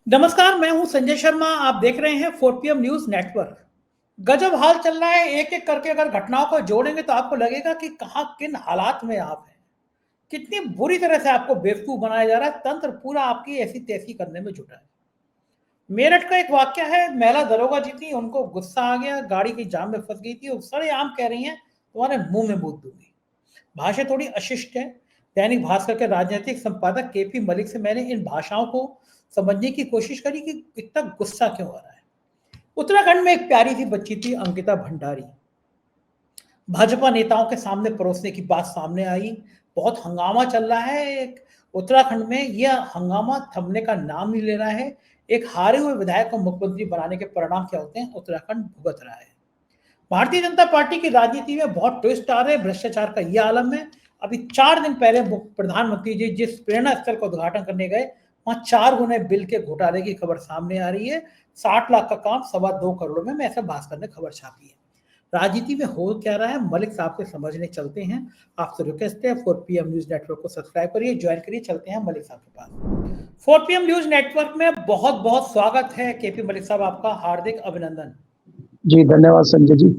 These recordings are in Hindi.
नमस्कार, मैं हूं संजय शर्मा। आप देख रहे हैं 4 PM न्यूज नेटवर्क। गजब हाल चल रहा है। एक एक करके अगर घटनाओं को जोड़ेंगे तो आपको लगेगा कि कहां किन हालात में आप हैं। कितनी बुरी तरह से आपको बेवकूफ बनाया जा रहा है। तंत्र पूरा आपकी ऐसी तैसी करने में जुटा है। मेरठ का एक वाक्य है, महिला दरोगा जी थी, उनको गुस्सा आ गया, गाड़ी की जाम में फंस गई थी और सरेआम कह रही हैं तुम्हारे मुंह में मूत दूंगी। भाषा थोड़ी अशिष्ट है। दैनिक भास्कर के राजनीतिक संपादक केपी मलिक से मैंने इन भाषाओं को समझने की कोशिश करी कि इतना गुस्सा क्यों आ रहा है। उत्तराखंड में एक प्यारी सी बच्ची थी, अंकिता भंडारी। भाजपा नेताओं के सामने परोसने की बात सामने आई। बहुत हंगामा चल रहा है एक उत्तराखंड में। यह हंगामा थमने का नाम नहीं ले रहा है। एक हारे हुए विधायक को मुख्यमंत्री बनाने के परिणाम क्या होते हैं, उत्तराखंड भुगत रहा है। भारतीय जनता पार्टी की राजनीति में बहुत ट्विस्ट आ रहे हैं। भ्रष्टाचार का यह आलम है। अभी 4 दिन पहले प्रधानमंत्री जी जिस प्रेरणा स्थल का उद्घाटन करने गए, वहां 4 गुने बिल के घोटाले की खबर सामने आ रही है। 60 लाख का काम 2.25 करोड़ में, ऐसा भास्कर ने खबर छापी है। राजनीति में हो क्या रहा है, मलिक साहब से समझने चलते हैं। आपसे रिक्वेस्ट है 4 PM न्यूज नेटवर्क को सब्सक्राइब करिए, ज्वाइन करिए। चलते हैं मलिक साहब के पास। 4 PM न्यूज नेटवर्क में बहुत बहुत स्वागत है। केपी मलिक साहब, आपका हार्दिक अभिनंदन। जी धन्यवाद संजय जी।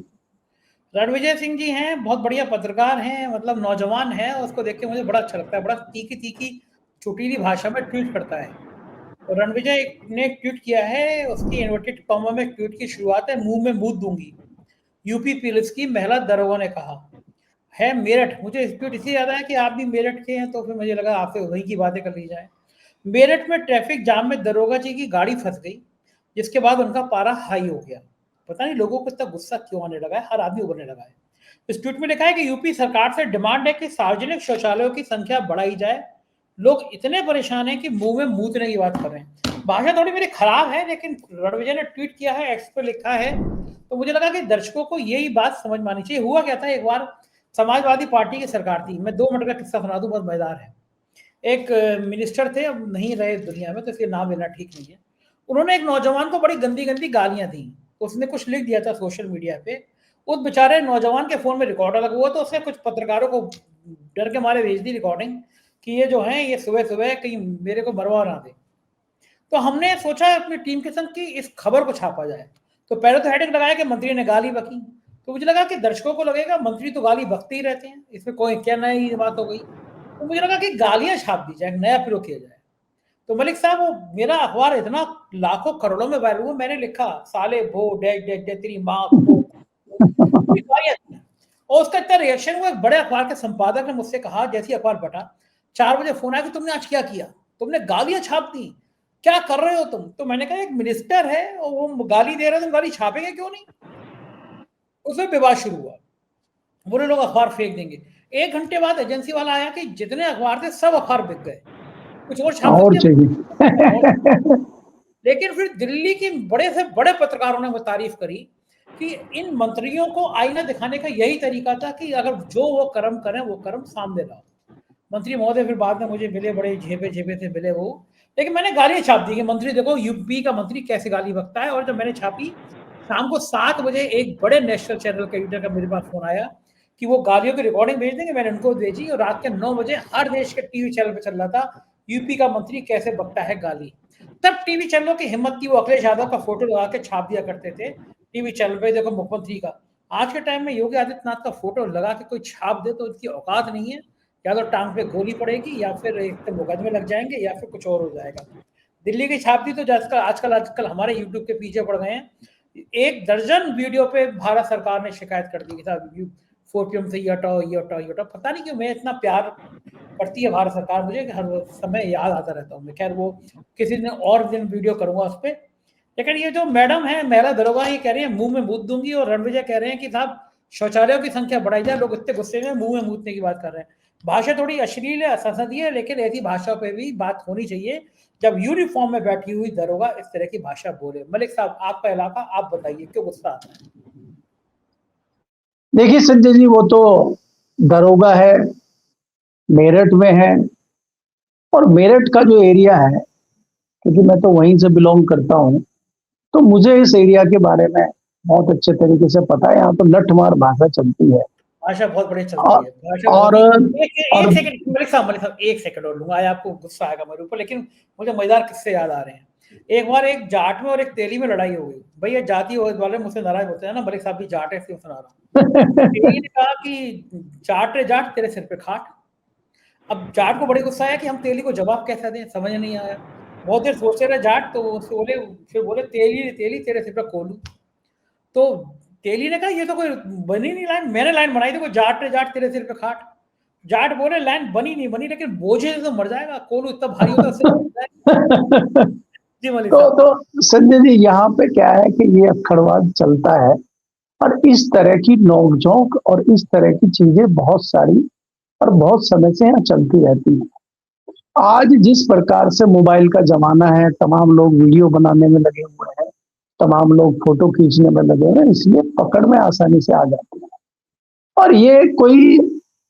रणविजय सिंह जी हैं, बहुत बढ़िया पत्रकार हैं, मतलब नौजवान है। उसको देख के मुझे बड़ा अच्छा लगता है। बड़ा तीखी तीखी चुटीली भाषा में ट्वीट करता है। तो रणविजय ने एक ट्वीट किया है, उसकी इन्वर्टेड कॉमा में ट्वीट की शुरुआत है, मुंह में मूत दूंगी। यूपी पुलिस की महिला दरोगा ने कहा है मेरठ। मुझे ट्वीट इसलिए याद आया कि आप भी मेरठ के हैं, तो फिर मुझे लगा आपसे वही की बातें कर ली जाए। मेरठ में ट्रैफिक जाम में दरोगा जी की गाड़ी फंस गई, जिसके बाद उनका पारा हाई हो गया। पता नहीं लोगों को इतना गुस्सा क्यों आने लगा है, हर आदमी उभरने लगा है। इस ट्वीट में लिखा है कि यूपी सरकार से डिमांड है कि सार्वजनिक शौचालयों की संख्या बढ़ाई जाए। लोग इतने परेशान हैं कि मुंह में मूतने की बात कर रहे हैं। भाषा थोड़ी मेरी खराब है, लेकिन रणविजय ने ट्वीट किया है, एक्स पे लिखा है, तो मुझे लगा कि दर्शकों को यही बात समझ में आनी चाहिए। हुआ क्या था, एक बार समाजवादी पार्टी की सरकार थी। मैं 2 मिनट का किस्सा सुना दूं, बहुत मजेदार है। एक मिनिस्टर थे, अब नहीं रहे दुनिया में, तो इसलिए नाम लेना ठीक नहीं है। उन्होंने एक नौजवान को बड़ी गंदी गंदी गालियां दी। तो उसने कुछ लिख दिया था सोशल मीडिया पे। उस बेचारे नौजवान के फोन में रिकॉर्डर लगा हुआ, तो उसने कुछ पत्रकारों को डर के मारे भेज दी रिकॉर्डिंग कि ये जो है ये सुबह सुबह कहीं मेरे को मरवा ना दे। तो हमने सोचा अपनी टीम के संग कि इस खबर को छापा जाए। तो पहले तो हेडिंग लगाया कि मंत्री ने गाली बकी। तो मुझे लगा कि दर्शकों को लगेगा मंत्री तो गाली बकते ही रहते हैं, इसमें कोई क्या नई बात हो गई। तो मुझे लगा कि गालियां छाप दी जाए, नया प्रयोग किया जाए। तो मलिक साहब, वो मेरा अखबार इतना लाखों करोड़ों में वायरल हुआ, मैंने लिखा साले भो डैश डैश डैश तेरी माँ को। और उसका इतना रिएक्शन हुआ। एक बड़े अखबार के संपादक ने मुझसे कहा, जैसे ही अखबार बटा, 4 बजे फोन आया कि तुमने आज क्या किया, तुमने गालियां छाप दी, क्या कर रहे हो तुम। तो मैंने कहा एक मिनिस्टर है और वो गाली दे रहे हैं, तुम गाली छापेंगे क्यों नहीं। उसमें विवाद शुरू हुआ, बुरे लोग अखबार फेंक देंगे। 1 घंटे बाद एजेंसी वाला आया कि जितने अखबार थे सब अखबार बिक गए, कुछ और छाप और सकते हैं। चाहिए। लेकिन फिर दिल्ली के बड़े से बड़े पत्रकारों ने वो तारीफ करी कि इन मंत्रियों को आईना दिखाने का यही तरीका था कि अगर जो वो कर्म करें वो कर्म सामने लाओ। मंत्री महोदय फिर बाद में मुझे मिले, बड़े झेपे झेपे से मिले वो। लेकिन मैंने गाली छाप दी कि मंत्री देखो यूपी का मंत्री कैसे गाली बकता है। और जब मैंने छापी, शाम को 7 बजे एक बड़े नेशनल चैनल के एडिटर का मेरे पास फोन आया कि वो गालियों की रिकॉर्डिंग भेज देंगे। मैंने उनको भेजी और रात के 9 बजे हर देश के टीवी चैनल पर चल रहा था यूपी का मंत्री कैसे बकता है गाली। तब टीवी चैनलों की हिम्मत थी, वो अखिलेश यादव का फोटो लगा के छाप दिया करते थे टीवी चैनल पे, देखो मुख्यमंत्री का। आज के टाइम में योगी आदित्यनाथ का फोटो लगा के कोई छाप दे तो उसकी औकात नहीं है। या तो टांग पे गोली पड़ेगी, या फिर एक तो मुकदमे लग जाएंगे, या फिर कुछ और हो जाएगा। दिल्ली की छाप दी तो आजकल आजकल आजकल हमारे यूट्यूब के पीछे पड़ गए हैं। 1 दर्जन वीडियो पे भारत सरकार ने शिकायत कर दी था 4PM से, ये हटाओ ये हटाओ ये हटाओ। पता नहीं क्यों मैं इतना प्यार करती है भारत सरकार मुझे, कि हर समय याद आता रहता हूँ मैं। खैर वो किसी दिन और दिन वीडियो करूंगा उस पर। लेकिन ये जो मैडम है महिला दरोगा, ये कह रही है मुंह में मूत दूंगी, और रणविजय कह रहे हैं कि साहब शौचालयों की संख्या बढ़ाई जाए। लोग इतने गुस्से में मुंह में मूतने की बात कर रहे हैं। भाषा थोड़ी अश्लील है, असंसदीय है, लेकिन ऐसी भाषा पे भी बात होनी चाहिए जब यूनिफॉर्म में बैठी हुई दरोगा इस तरह की भाषा बोले। मलिक साहब, आपका इलाका, आप बताइए क्यों गुस्सा आता है। देखिए संजय जी, वो तो दरोगा है, मेरठ में है। और मेरठ का जो एरिया है, क्योंकि मैं तो वहीं से बिलोंग करता हूँ, तो मुझे इस एरिया के बारे में बहुत अच्छे तरीके से पता है। यहाँ तो लठमार भाषा चलती है। भाषा बहुत बढ़िया चलती और है, भाषा और बहुत ही एक और सेकंड मलिक साहब 1 सेकंड और लूँगा, आज आपको गुस्सा आएगा मेरे ऊपर, लेकिन मुझे मज़ेदार किस्से याद आ रहे हैं। एक बार एक जाट में और एक तेली में लड़ाई हो गई। भैया जाति वाले मुझसे नाराज़ होते हैं ना, मलिक साहब भी जाट है इसलिए सुना रहा हूँ। तेली ने कहा कि जाट रे जाट तेरे सिर पे खाट। अब जाट को बड़े गुस्सा आया कि हम तेली को जवाब कैसा दें, समझ नहीं आया। बहुत देर सोचते रहे जाट, तो उससे बोले, फिर बोले तेली तेली तेरे सिर पे कोलू। तो तेली ने कहा ये तो कोई बनी नहीं लाइन, मैंने लाइन बनाई थी, कोई जाट रे जाट तेरे सिर पे खाट। जाट बोले लाइन बनी नहीं बनी, लेकिन बोझे से तो मर जाएगा, कोलू इतना भारी होता है उससे तो मर जाएगा। जी मलिक साहब। तो संजय जी, यहाँ पे क्या है कि ये अक्खड़वाद चलता है, और इस तरह की नोक-झोंक और इस तरह की चीजें बहुत सारी और बहुत समय से यहाँ चलती रहती हैं। आज जिस प्रकार से मोबाइल का ज़माना है, तमाम लोग वीडियो बनाने में लगे हुए हैं, तमाम लोग फ़ोटो खींचने में लगे हुए हैं, इसलिए पकड़ में आसानी से आ जाते हैं। और ये कोई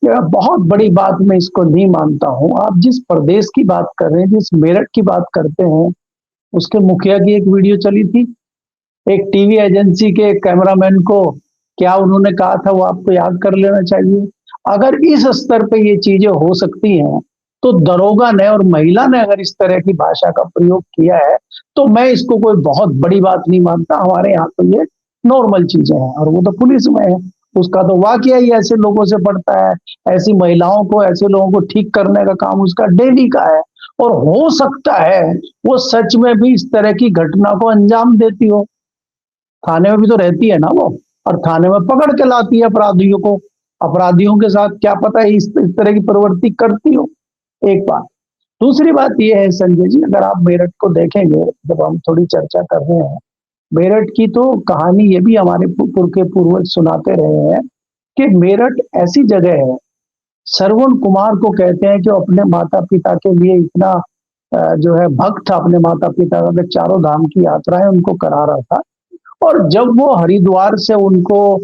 बहुत बड़ी बात मैं इसको नहीं मानता हूँ। आप जिस प्रदेश की बात कर रहे हैं, जिस मेरठ की बात करते हैं, उसके मुखिया की एक वीडियो चली थी। एक टीवी एजेंसी के कैमरामैन को क्या उन्होंने कहा था, वो आपको याद कर लेना चाहिए। अगर इस स्तर पे ये चीजें हो सकती हैं, तो दरोगा ने और महिला ने अगर इस तरह की भाषा का प्रयोग किया है, तो मैं इसको कोई बहुत बड़ी बात नहीं मानता। हमारे यहाँ तो ये नॉर्मल चीजें हैं, और वो तो पुलिस में है। उसका तो वाकया ही ऐसे लोगों से पड़ता है, ऐसी महिलाओं को, ऐसे लोगों को ठीक करने का काम उसका डेली का है। और हो सकता है वो सच में भी इस तरह की घटना को अंजाम देती हो। थाने में भी तो रहती है ना वो, और थाने में पकड़ के लाती है अपराधियों को। अपराधियों के साथ क्या पता है इस तरह की प्रवृत्ति करती हो। एक बात। दूसरी बात ये है संजय जी, अगर आप मेरठ को देखेंगे, जब हम थोड़ी चर्चा कर रहे हैं मेरठ की, तो कहानी ये भी हमारे पुरखे पूर्वज सुनाते रहे हैं कि मेरठ ऐसी जगह है, श्रवण कुमार को कहते हैं कि वो अपने माता पिता के लिए इतना जो है भक्त था, अपने माता पिता का, चारों धाम की यात्राएं उनको करा रहा था। और जब वो हरिद्वार से उनको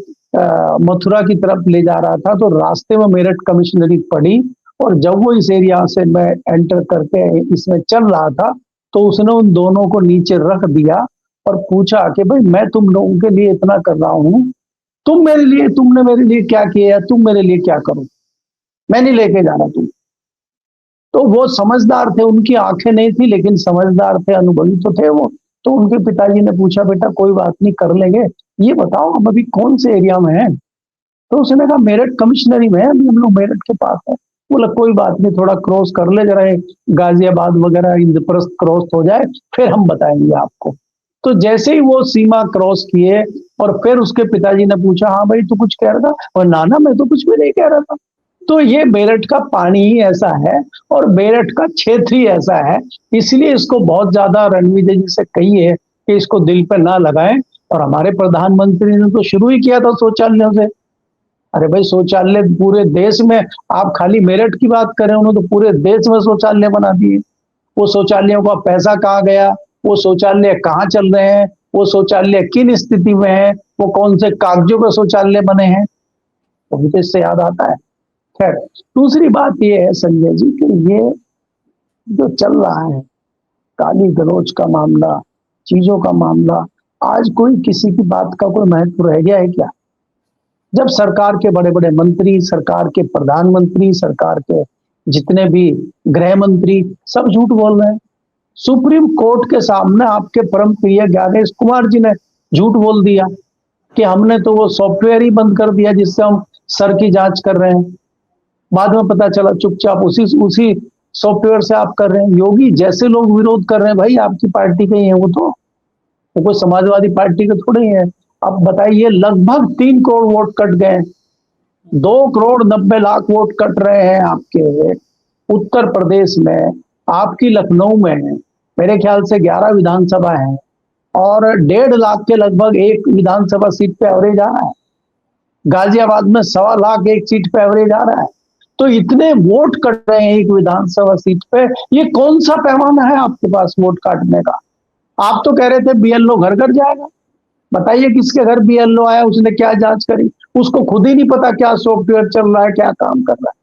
मथुरा की तरफ ले जा रहा था, तो रास्ते में मेरठ कमिश्नरी पड़ी, और जब वो इस एरिया से मैं एंटर करके इसमें चल रहा था, तो उसने उन दोनों को नीचे रख दिया और पूछा कि भाई मैं तुम लोगों के लिए इतना कर रहा हूँ, तुमने मेरे लिए क्या किया, तुम मेरे लिए क्या करो, मैं नहीं लेके जा रहा तुम। तो वो समझदार थे, उनकी आंखें नहीं थी लेकिन समझदार थे, अनुभवी तो थे वो। तो उनके पिताजी ने पूछा, बेटा कोई बात नहीं, कर लेंगे, ये बताओ हम अभी कौन से एरिया में हैं? तो उसने कहा मेरठ कमिश्नरी में है, अभी हम लोग मेरठ के पास है। बोला कोई बात नहीं, थोड़ा क्रॉस कर ले, जरा गाजियाबाद वगैरह इंद्रप्रस्थ क्रॉस हो जाए, फिर हम बताएंगे आपको। तो जैसे ही वो सीमा क्रॉस किए, और फिर उसके पिताजी ने पूछा, हाँ भाई तू कुछ कह रहा था? और ना मैं तो कुछ भी नहीं कह रहा था। तो ये मेरठ का पानी ही ऐसा है, और मेरठ का क्षेत्र ही ऐसा है, इसलिए इसको बहुत ज्यादा रणविजय जी से कहिए कि इसको दिल पे ना लगाएं। और हमारे प्रधानमंत्री ने तो शुरू ही किया था शौचालयों से। अरे भाई शौचालय पूरे देश में, आप खाली मेरठ की बात करें, उन्होंने तो पूरे देश में शौचालय बना दिए। वो शौचालयों का पैसा कहाँ गया, वो शौचालय कहाँ चल रहे हैं, वो शौचालय किन स्थिति में है, वो कौन से कागजों पे शौचालय बने हैं, तो मुझे इससे याद आता है। खैर, दूसरी बात ये है संजय जी कि ये जो चल रहा है गाली गलौज का मामला, चीजों का मामला, आज कोई किसी की बात का कोई महत्व रह गया है क्या? जब सरकार के बड़े बड़े मंत्री, सरकार के प्रधानमंत्री, सरकार के जितने भी गृह मंत्री सब झूठ बोल रहे हैं। सुप्रीम कोर्ट के सामने आपके परम प्रिय ज्ञानेश कुमार जी ने झूठ बोल दिया कि हमने तो वो सॉफ्टवेयर ही बंद कर दिया जिससे हम सर की जांच कर रहे हैं। बाद में पता चला चुपचाप उसी सॉफ्टवेयर से आप कर रहे हैं। योगी जैसे लोग विरोध कर रहे हैं, भाई आपकी पार्टी के ही है वो कोई समाजवादी पार्टी के थोड़े ही है। अब बताइए, लगभग 3 करोड़ वोट कट गए, 2,90,00,000 वोट कट रहे हैं आपके उत्तर प्रदेश में, आपकी लखनऊ में मेरे ख्याल से 11 विधानसभा है, और 1.5 लाख के लगभग एक विधानसभा सीट पे एवरेज आ रहा है। गाजियाबाद में 1.25 लाख एक सीट पे एवरेज आ रहा है। तो इतने वोट कट रहे हैं एक विधानसभा सीट पे, ये कौन सा पैमाना है आपके पास वोट काटने का? आप तो कह रहे थे बीएलओ घर घर जाएगा। बताइए किसके घर बीएलओ आया, उसने क्या जांच करी? उसको खुद ही नहीं पता क्या सॉफ्टवेयर चल रहा है, क्या काम कर रहा है।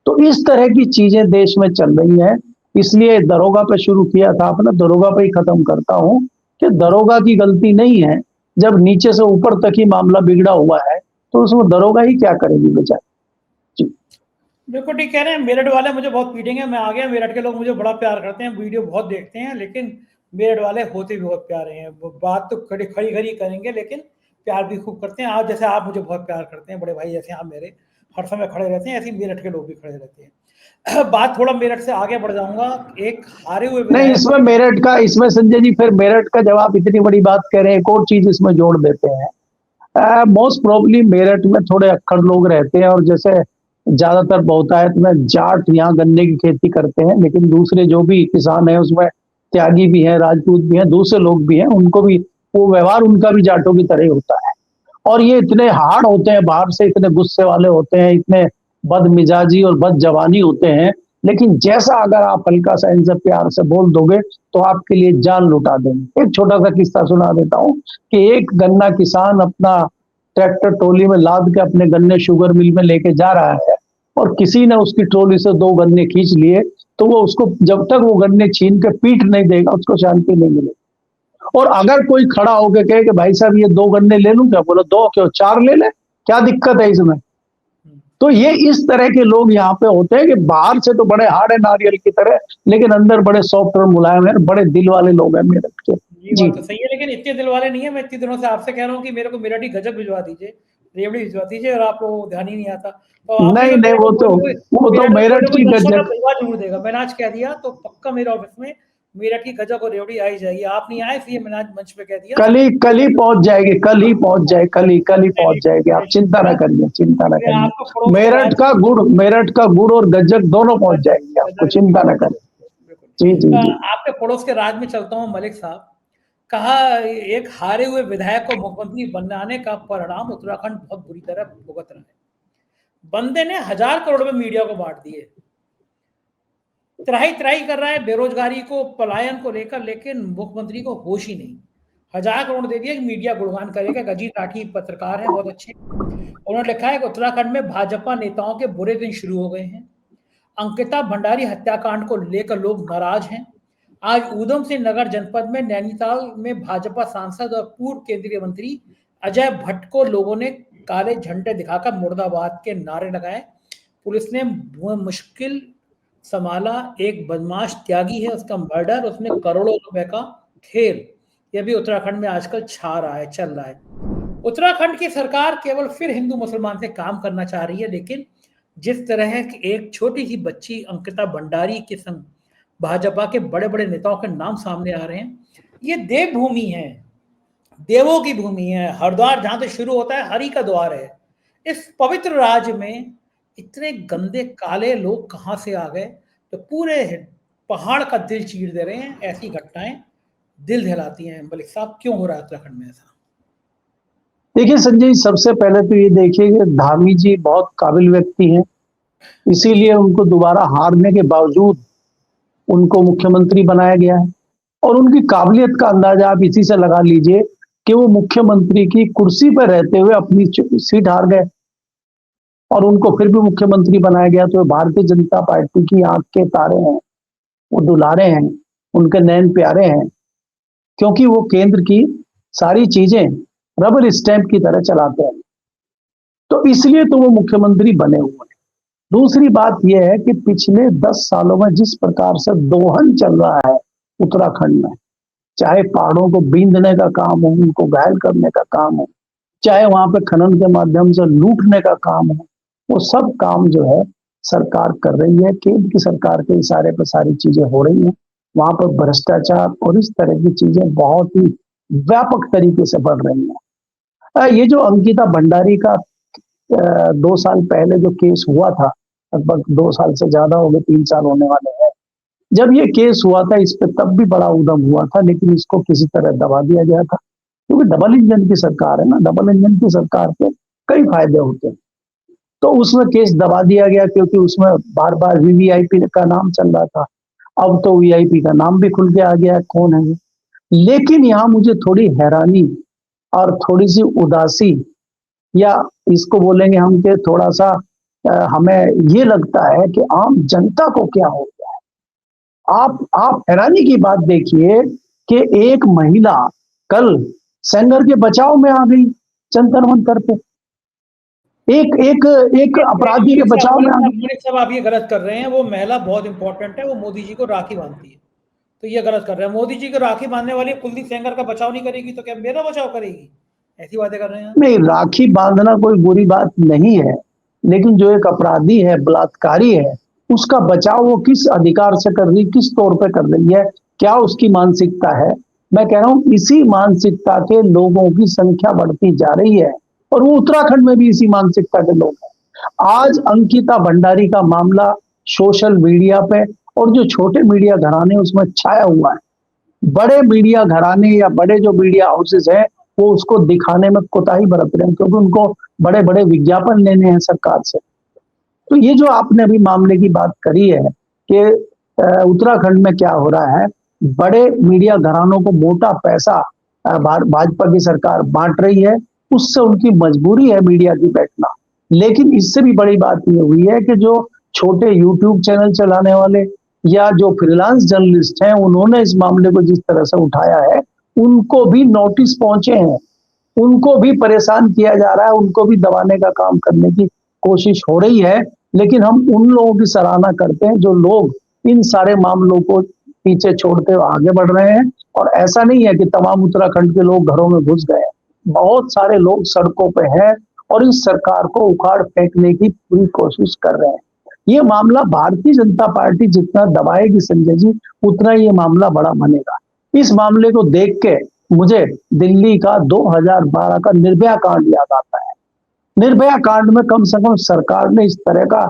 तो इस तरह की चीजें देश में चल रही हैं। इसलिए दरोगा पे शुरू किया था आपने, दरोगा पे ही खत्म करता हूं कि दरोगा की गलती नहीं है। जब नीचे से ऊपर तक ही मामला बिगड़ा हुआ है, तो उसमें दरोगा ही क्या करेगी बेचारी। जी। बिल्कुल ठीक कह रहे हैं। मेरठ वाले मुझे बहुत पीटेंगे, मैं आ गया। मेरठ के लोग मुझे बड़ा प्यार करते हैं, वीडियो बहुत देखते हैं, लेकिन मेरठ वाले होते भी बहुत प्यारे हैं। वो बात तो खड़ी खड़ी खड़ी करेंगे, लेकिन प्यार भी खूब करते हैं। आप जैसे आप मुझे बहुत प्यार करते हैं, बड़े भाई जैसे आप मेरे हर समय खड़े रहते हैं, ऐसे ही मेरठ के लोग भी खड़े रहते हैं। बात थोड़ा मेरठ से आगे बढ़ जाऊंगा। एक हारे हुए नहीं, विधायक इसमें मेरठ का, इसमें संजय जी फिर मेरठ का जब आप इतनी बड़ी बात कह रहे हैं, एक और चीज इसमें जोड़ देते हैं। मोस्ट प्रोबेबली मेरठ में थोड़े अक्खड़ लोग रहते हैं, और जैसे ज्यादातर बहुतायत में जाट यहाँ गन्ने की खेती करते हैं, लेकिन दूसरे जो भी किसान हैं उसमें त्यागी भी हैं, राजपूत भी हैं, दूसरे लोग भी हैं, उनको भी वो व्यवहार उनका भी जाटों की तरह ही होता है। और ये इतने हार्ड होते हैं, बाहर से इतने गुस्से वाले होते हैं, इतने बदमिजाजी और बद जवानी होते हैं, लेकिन जैसा अगर आप हल्का सा इनसे प्यार से बोल दोगे तो आपके लिए जान लुटा देंगे। एक छोटा सा किस्सा सुना देता हूँ कि एक गन्ना किसान अपना ट्रैक्टर ट्रॉली में लाद के अपने गन्ने शुगर मिल में लेके जा रहा है, और किसी ने उसकी ट्रॉली से 2 गन्ने खींच लिए, तो वो उसको जब तक वो गन्ने छीन के पीट नहीं देगा उसको शांति नहीं मिलेगी। और अगर कोई खड़ा होकर कहे कि भाई साहब ये 2 गन्ने ले लूं क्या, बोलो 2 क्यों, 4 ले ले, क्या दिक्कत है इसमें। तो ये इस तरह के लोग यहाँ पे होते हैं कि बाहर से तो बड़े हार्ड है नारियल की तरह, लेकिन अंदर बड़े सॉफ्ट और मुलायम है, बड़े दिल वाले लोग हैं मेरठ के। ये जी। बात तो सही है, लेकिन इतने दिल वाले नहीं है। मैं इतने दिनों से आपसे कह रहा हूँ कि मेरे को मेरठी गजक भिजवा दीजिए, रेवड़ी भिजवा दीजिए, और आप लोगों को ध्यान ही नहीं आता। तो आपने नहीं कहा नहीं, मेरे को वो तो मेरठ में कोई मेरठ ना कोई की दर्शक गजक। भिजवा जरूर देगा। मैंने आज कह दिया तो पक्का मेरे ऑफिस में मेरठ की गजक और रेवड़ी आई जाएगी। आप नहीं आए, इसलिए मैंने आज मंच पे कह दिया। कल ही पहुंच जाएगी, कल ही पहुंच जाए, कल ही पहुंच जाएगी, आप चिंता ना करिए, चिंता ना मैं करिए। आपको पड़ोस के राज्य मेरठ का गुड़ और गज्जक दोनों पहुंच जाएंगे, आपको चिंता ना करिए। जी जी बिल्कुल। जी। आपके पड़ोस के राज्य में चलता हूँ मलिक साहब। कहा एक हारे हुए विधायक को मुख्यमंत्री बनाने का परिणाम उत्तराखंड बहुत बुरी तरह भुगत रहा है। बंदे ने 1000 करोड़ में मीडिया को बांट दिए, त्राही त्राही कर रहा है बेरोजगारी को, पलायन को लेकर, लेकिन मुख्यमंत्री को होश ही नहीं। 1000 करोड़ दे दिए कि मीडिया गुणगान करेगा। अजीत राठी पत्रकार है, बहुत अच्छे। उन्होंने लिखा है कि उत्तराखंड में भाजपा नेताओं के बुरे दिन शुरू हो गए हैं। अंकिता भंडारी हत्याकांड को लेकर लोग नाराज हैं। आज ऊधम सिंह नगर जनपद में नैनीताल में भाजपा सांसद और पूर्व केंद्रीय मंत्री अजय भट्ट को लोगों ने काले झंडे दिखाकर मुर्दाबाद के नारे लगाए। पुलिस ने मुश्किल संभाला। एक बदमाश त्यागी है, उसका मर्डर, उसने करोड़ों रुपए का खेल। यह भी उत्तराखंड में आजकल छा रहा है, चल रहा है। उत्तराखंड की सरकार केवल फिर हिंदू मुसलमान से काम करना चाह रही है, लेकिन जिस तरह की एक छोटी सी बच्ची अंकिता भंडारी के संग भाजपा के बड़े बड़े नेताओं के नाम सामने आ रहे हैं, ये देवभूमि है, देवों की भूमि है। हरिद्वार जहां से शुरू होता है, हरि का द्वार है। इस पवित्र राज्य में इतने गंदे काले लोग कहां से आ गए, तो पूरे पहाड़ का दिल चीर दे रहे हैं। ऐसी घटनाएं दिल दहलाती हैं। मलिक साहब, क्यों हो रहा है उत्तराखंड में ऐसा? देखिए संजय, सबसे पहले तो ये देखिए कि धामी जी बहुत काबिल व्यक्ति हैं, इसीलिए उनको दोबारा हारने के बावजूद उनको मुख्यमंत्री बनाया गया है। और उनकी काबिलियत का अंदाजा आप इसी से लगा लीजिए कि वो मुख्यमंत्री की कुर्सी पर रहते हुए अपनी सीट हार गए, और उनको फिर भी मुख्यमंत्री बनाया गया। तो भारतीय जनता पार्टी की आंख के तारे हैं, वो दुलारे हैं, उनके नैन प्यारे हैं, क्योंकि वो केंद्र की सारी चीजें रबर स्टैंप की तरह चलाते हैं। तो इसलिए तो वो मुख्यमंत्री बने हुए हैं। दूसरी बात यह है कि पिछले 10 सालों में जिस प्रकार से दोहन चल रहा है उत्तराखंड में, चाहे पहाड़ों को बींधने का काम हो, उनको घायल करने का काम हो, चाहे वहां पे खनन के माध्यम से लूटने का काम हो, वो सब काम जो है सरकार कर रही है। केंद्र की सरकार के इशारे पर सारी चीजें हो रही हैं। वहां पर भ्रष्टाचार और इस तरह की चीजें बहुत ही व्यापक तरीके से बढ़ रही हैं। ये जो अंकिता भंडारी का 2 साल पहले जो केस हुआ था, लगभग 2 साल से ज्यादा हो गए, 3 साल होने वाले हैं। जब ये केस हुआ था इस पे, तब भी बड़ा उद्यम हुआ था, लेकिन इसको किसी तरह दबा दिया गया था, क्योंकि डबल इंजन की सरकार है ना। डबल इंजन की सरकार के कई फायदे होते हैं। तो उसमें केस दबा दिया गया, क्योंकि उसमें बार बार वीवीआईपी का नाम चल रहा था। अब तो वीआईपी का नाम भी खुल के आ गया, कौन है ये। लेकिन यहाँ मुझे थोड़ी हैरानी और थोड़ी सी उदासी, या इसको बोलेंगे हम कि थोड़ा सा हमें ये लगता है कि आम जनता को क्या हो गया है। आप हैरानी की बात देखिए कि एक महिला कल सेंगर के बचाव में आ गई जंतर मंतर पे। एक एक एक अपराधी के बचाव में आगे। मलिक साहब आप ये गलत कर रहे हैं, वो महिला बहुत इंपॉर्टेंट है, वो मोदी जी को राखी बांधती है, तो ये गलत कर रहे हैं। मोदी जी को राखी बांधने वाली कुलदीप सेंगर का बचाव नहीं करेगी तो क्या मेरा बचाव करेगी? ऐसी बातें कर रहे हैं। नहीं, राखी बांधना कोई बुरी बात नहीं है, लेकिन जो एक अपराधी है, बलात्कारी है, उसका बचाव वो किस अधिकार से कर रही, किस तौर पे कर रही है, क्या उसकी मानसिकता है? मैं कह रहा हूं इसी मानसिकता के लोगों की संख्या बढ़ती जा रही है, और वो उत्तराखंड में भी इसी मानसिकता के लोग हैं। आज अंकिता भंडारी का मामला सोशल मीडिया पे और जो छोटे मीडिया घराने उसमें छाया हुआ है। बड़े मीडिया घराने या बड़े जो मीडिया हाउसेस हैं वो उसको दिखाने में कोताही बरत रहे हैं, क्योंकि उनको बड़े बड़े विज्ञापन लेने हैं सरकार से। तो ये जो आपने अभी मामले की बात करी है कि उत्तराखंड में क्या हो रहा है, बड़े मीडिया घरानों को मोटा पैसा भाजपा की सरकार बांट रही है, उससे उनकी मजबूरी है मीडिया की बैठना। लेकिन इससे भी बड़ी बात ये हुई है कि जो छोटे यूट्यूब चैनल चलाने वाले या जो फ्रीलांस जर्नलिस्ट हैं, उन्होंने इस मामले को जिस तरह से उठाया है, उनको भी नोटिस पहुंचे हैं, उनको भी परेशान किया जा रहा है, उनको भी दबाने का काम करने की कोशिश हो रही है। लेकिन हम उन लोगों की सराहना करते हैं जो लोग इन सारे मामलों को पीछे छोड़ते हुए आगे बढ़ रहे हैं। और ऐसा नहीं है कि तमाम उत्तराखंड के लोग घरों में घुस गए, बहुत सारे लोग सड़कों पे हैं और इस सरकार को उखाड़ फेंकने की पूरी कोशिश कर रहे हैं। ये मामला भारतीय जनता पार्टी जितना दबाएगी संजय जी, उतना ये मामला बड़ा बनेगा। इस मामले को देख के मुझे दिल्ली का 2012 का निर्भया कांड याद आता है। निर्भया कांड में कम से कम सरकार ने इस तरह का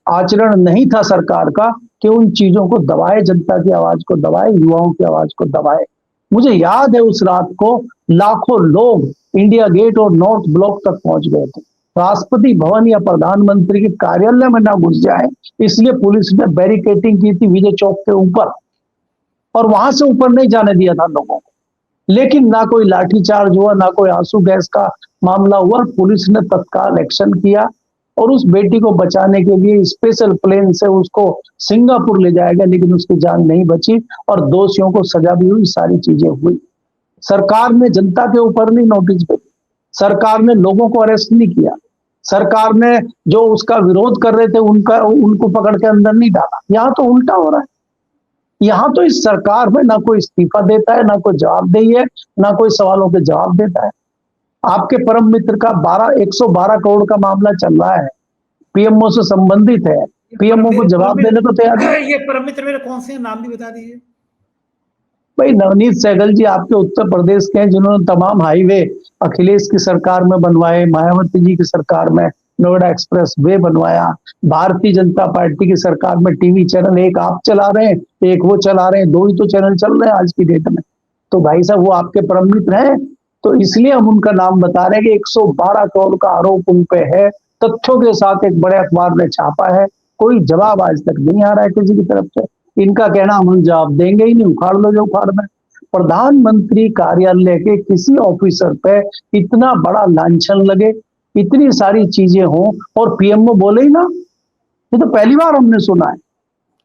आचरण नहीं था सरकार का कि उन चीजों को दबाए, जनता की आवाज को दबाए, युवाओं की आवाज को दबाए। मुझे याद है उस रात को लाखों लोग इंडिया गेट और नॉर्थ ब्लॉक तक पहुंच गए थे। राष्ट्रपति भवन या प्रधानमंत्री के कार्यालय में ना घुस जाए, इसलिए पुलिस ने बैरिकेडिंग की थी विजय चौक के ऊपर, और वहां से ऊपर नहीं जाने दिया था लोगों को। लेकिन ना कोई लाठीचार्ज हुआ, ना कोई आंसू गैस का मामला हुआ। पुलिस ने तत्काल एक्शन किया और उस बेटी को बचाने के लिए स्पेशल प्लेन से उसको सिंगापुर ले जाया गया, लेकिन उसकी जान नहीं बची और दोषियों को सजा भी हुई, सारी चीजें हुई। सरकार ने जनता के ऊपर नहीं नोटिस भेजी, सरकार ने लोगों को अरेस्ट नहीं किया, सरकार ने जो उसका विरोध कर रहे थे उनको पकड़ के अंदर नहीं डाला। यहां तो उल्टा हो रहा है। यहां तो इस सरकार में ना कोई इस्तीफा देता है, ना कोई जवाबदेही है, ना कोई सवालों के जवाब देता है। आपके परम मित्र का 112 करोड़ का मामला चल रहा है, पीएमओ से संबंधित है, पीएमओ को जवाब देने को तैयार है। ये परम मित्र मेरे कौन से नाम भी बता दीजिए। भाई नवनीत सहगल जी आपके उत्तर प्रदेश के हैं, जिन्होंने तमाम हाईवे अखिलेश की सरकार में बनवाए, मायावती जी की सरकार में नोएडा एक्सप्रेस वे बनवाया, भारतीय जनता पार्टी की सरकार में टीवी चैनल एक आप चला रहे हैं, एक वो चला रहे हैं, दो ही तो चैनल चल रहे हैं आज की डेट में। तो भाई साहब वो आपके परम मित्र हैं, तो इसलिए हम उनका नाम बता रहे हैं कि 112 करोड़ का आरोप उन पे है, तथ्यों के साथ एक बड़े अखबार ने छापा है। कोई जवाब आज तक नहीं आ रहा है किसी की तरफ से। इनका कहना हम जवाब देंगे ही नहीं, उखाड़ लो जो उखाड़ना है। प्रधानमंत्री कार्यालय के किसी ऑफिसर पे इतना बड़ा लांछन लगे, इतनी सारी चीजें हों और पीएमओ बोले ही ना, ये तो पहली बार हमने सुना है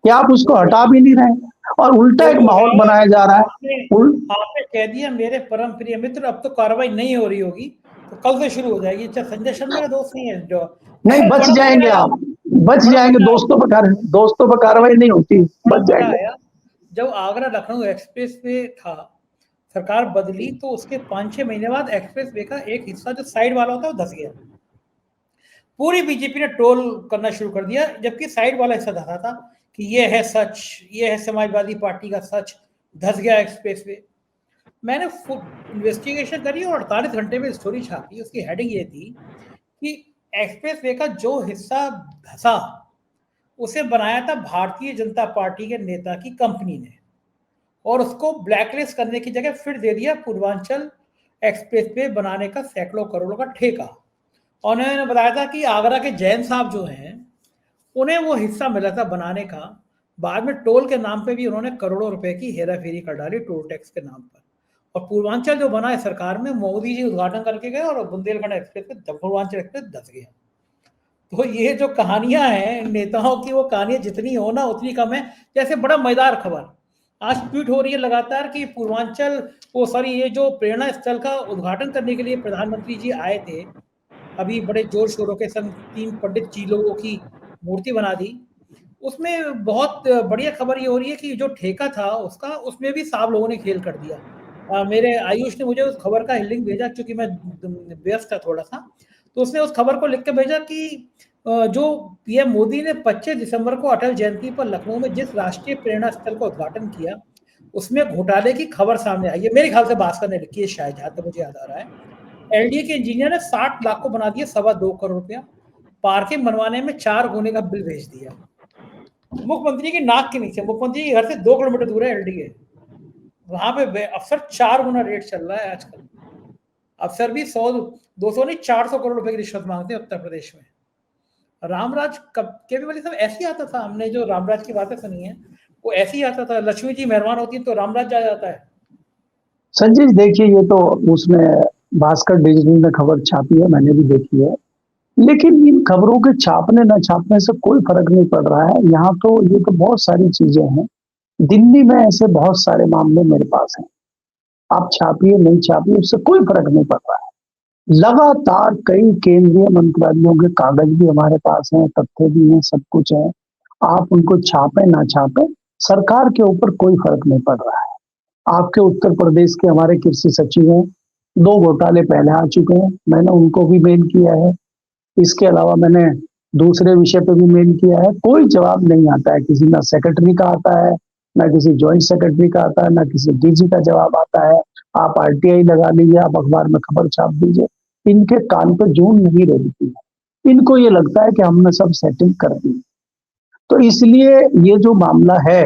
कि आप उसको हटा भी नहीं रहे, और उल्टा एक माहौल बनाया जा रहा है। आपने कह दिया मेरे परम प्रिय मित्र, अब तो कार्रवाई नहीं हो रही होगी, तो कल से शुरू हो जाएगी। अच्छा, संजय शर्मा का दोस्त नहीं है जो? नहीं, बच जाएंगे आप, बच जाएंगे। दोस्तों पर कार्रवाई नहीं होती, बच जाएंगे। जब आगरा लखनऊ एक्सप्रेस वे था, सरकार बदली तो उसके 5-6 महीने बाद एक्सप्रेस वे का एक हिस्सा जो साइड वाला होता है वो धस गया। पूरी बीजेपी ने ट्रोल करना शुरू कर दिया, जबकि साइड वाला हिस्सा धसा था कि ये है सच, ये है समाजवादी पार्टी का सच, धस गया एक्सप्रेस वे। मैंने इन्वेस्टिगेशन करी और 48 घंटे में स्टोरी छापी। उसकी हेडिंग ये थी कि एक्सप्रेस वे का जो हिस्सा धसा उसे बनाया था भारतीय जनता पार्टी के नेता की कंपनी ने, और उसको ब्लैकलिस्ट करने की जगह फिर दे दिया पूर्वांचल एक्सप्रेस वे बनाने का सैकड़ों करोड़ों का ठेका। और उन्होंने बताया था कि आगरा के जैन साहब जो हैं उन्हें वो हिस्सा मिला था बनाने का। बाद में टोल के नाम पे भी उन्होंने करोड़ों रुपए की हेरा फेरी कर डाली टोल टैक्स के नाम पर। और पूर्वांचल जो बना है सरकार में, मोदी जी उद्घाटन करके गए और बुंदेलखंड एक्सप्रेस पे पूर्वांचल एक्सप्रेस धस गया। तो ये जो कहानियां हैं नेताओं की, वो कहानियां जितनी हो ना उतनी कम है। जैसे बड़ा मजेदार खबर आज ट्वीट हो रही है लगातार कि पूर्वांचल ये जो प्रेरणा स्थल का उद्घाटन करने के लिए प्रधानमंत्री जी आए थे, अभी बड़े जोर शोरों के संग 3 पंडित जी लोगों की मूर्ति बना दी। उसमें बहुत बढ़िया खबर ये हो रही है कि जो ठेका था उसका, उसमें भी साहब लोगों ने खेल कर दिया। मेरे आयुष ने मुझे उस खबर का लिंक भेजा, क्योंकि मैं व्यस्त था थोड़ा-सा। तो उसने उस खबर को लिख के भेजा कि जो पीएम मोदी ने 25 दिसंबर को अटल जयंती पर लखनऊ में जिस राष्ट्रीय प्रेरणा स्थल का उद्घाटन किया, उसमें घोटाले की खबर सामने आई है। मेरे ख्याल से भास्कर ने लिखी है शायद, जहाँ तक मुझे याद आ रहा है। एलडीए के इंजीनियर ने 60 लाख को बना दिया 2.25 करोड़ रुपया। पार्किंग बनवाने में 4 गुने का बिल भेज दिया। मुख्यमंत्री की नाक के नीचे, मुख्यमंत्री के घर से 2 किलोमीटर दूर है एलडीए। वहां पे अफसर 4 गुना रेट चल रहा है आजकल। अफसर भी 100-200 नहीं 400 करोड़ रुपए की रिश्वत मांगते हैं उत्तर प्रदेश में। रामराज कब के भी वाली सब ऐसे ही आता था। हमने जो रामराज की बातें सुनी है वो ऐसे ही आता था। लक्ष्मी जी मेहरबान होती है तो रामराज जा जाता है। संजय जी, देखिए, ये तो उसमें भास्कर डिजिटल ने खबर छापी है, मैंने भी देखी है। लेकिन इन खबरों के छापने न छापने से कोई फर्क नहीं पड़ रहा है। यहाँ तो ये तो बहुत सारी चीजें हैं। दिल्ली में ऐसे बहुत सारे मामले मेरे पास हैं। आप छापिए नहीं छापिए, उससे कोई फर्क नहीं पड़ रहा है। लगातार कई केंद्रीय मंत्रालयों के कागज भी हमारे पास हैं, तथ्य भी हैं, सब कुछ है। आप उनको छापे ना छापे, सरकार के ऊपर कोई फर्क नहीं पड़ रहा है। आपके उत्तर प्रदेश के हमारे कृषि सचिव हैं, 2 घोटाले पहले आ चुके हैं, मैंने उनको भी मेल किया है। इसके अलावा मैंने दूसरे विषय पे भी मेल किया है। कोई जवाब नहीं आता है, किसी ना सेक्रेटरी का आता है, ना किसी जॉइंट सेक्रेटरी का आता है, ना किसी डीजी का जवाब आता है। आप आरटीआई लगा लीजिए, आप अखबार में खबर छाप दीजिए, इनके कान पे जून नहीं रेंगती है। इनको ये लगता है कि हमने सब सेटिंग कर दी। तो इसलिए ये जो मामला है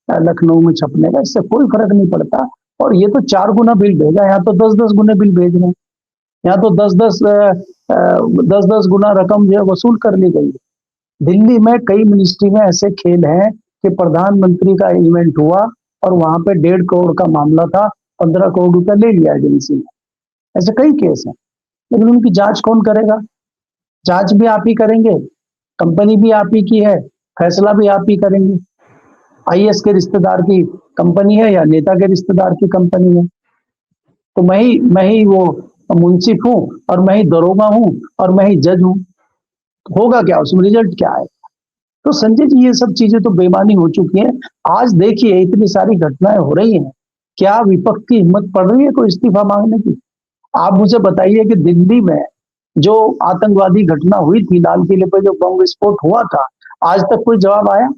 लखनऊ में छपने का, इससे कोई फर्क नहीं पड़ता। और ये तो 4 गुना बिल भेजा, यहाँ तो 10-10 गुने बिल भेज रहे हैं। यहाँ तो 10-10 गुना रकम जो है वसूल कर ली गई है। दिल्ली में कई मिनिस्ट्री में ऐसे खेल हैं कि प्रधानमंत्री का इवेंट हुआ और वहां पे 1.5 करोड़ का मामला था, 15 करोड़ रुपया ले लिया एजेंसी ने। ऐसे कई केस हैं, लेकिन उनकी जांच कौन करेगा? जांच भी आप ही करेंगे, कंपनी भी आप ही की है, फैसला भी आप ही करेंगे। आईएएस के रिश्तेदार की कंपनी है या नेता के रिश्तेदार की कंपनी है? तो मैं ही वो मुंसिफ हूं, और मैं ही दरोगा हूं, और मैं ही जज हूं। होगा क्या उसमें? रिजल्ट क्या है? तो संजय जी, ये सब चीजें तो बेमानी हो चुकी हैं। आज देखिए, इतनी सारी घटनाएं हो रही हैं, क्या विपक्ष की हिम्मत पड़ रही है कोई इस्तीफा मांगने की? आप मुझे बताइए कि दिल्ली में जो आतंकवादी घटना हुई थी, लाल किले पर जो बम विस्फोट हुआ था, आज तक कोई जवाब आया?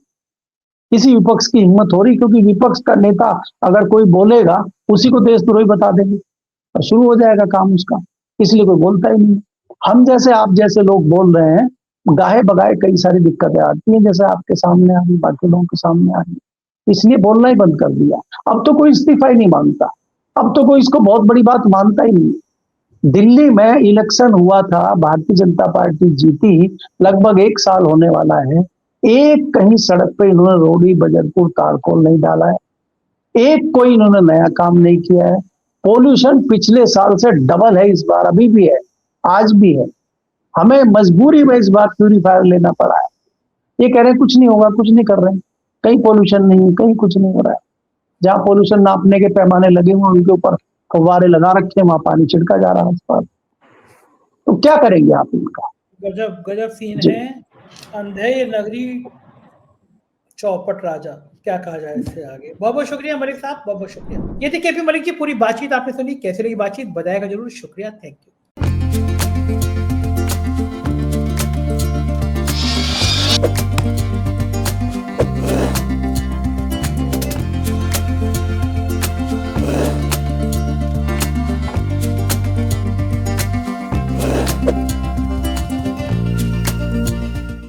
किसी विपक्ष की हिम्मत हो रही? क्योंकि विपक्ष का नेता अगर कोई बोलेगा, उसी को देशद्रोही बता देंगे और शुरू हो जाएगा काम उसका। इसलिए कोई बोलता ही नहीं। हम जैसे, आप जैसे लोग बोल रहे हैं, गाहे बगाए कई सारी दिक्कतें आती हैं, जैसे आपके सामने आ रही, बाकी लोगों के सामने आ रही, इसलिए बोलना ही बंद कर दिया। अब तो कोई इस्तीफा ही नहीं मांगता, अब तो कोई इसको बहुत बड़ी बात मानता ही नहीं। दिल्ली में इलेक्शन हुआ था, भारतीय जनता पार्टी जीती, लगभग 1 साल होने वाला है। एक कहीं सड़क पे इन्होंने रोडी, बजरपुर, तारकोल नहीं डाला है। एक कोई इन्होंने नया काम नहीं किया है। पॉल्यूशन पिछले साल से डबल है इस बार, अभी भी है, आज भी है। हमें मजबूरी में इस बार प्यूरीफायर लेना पड़ा है। ये कह रहे हैं कुछ नहीं होगा, कुछ नहीं कर रहे हैं, कहीं पॉल्यूशन नहीं, कहीं कुछ नहीं हो रहा है। जहां पॉल्यूशन नापने के पैमाने लगे हुए उनके ऊपर फव्वारे लगा रखे हैं, वहां पानी छिड़का जा रहा है आसपास। तो क्या करेंगे आप इनका? गजब गजब सीन जी। है। अंधेर नगरी चौपट राजा, क्या कहा जाए इससे आगे। बहुत बहुत शुक्रिया मलिक साहब, बहुत बहुत शुक्रिया। ये थी केपी मलिक की पूरी बातचीत आपने सुनी। कैसे लगी बातचीत बताएगा जरूर। शुक्रिया, थैंक यू।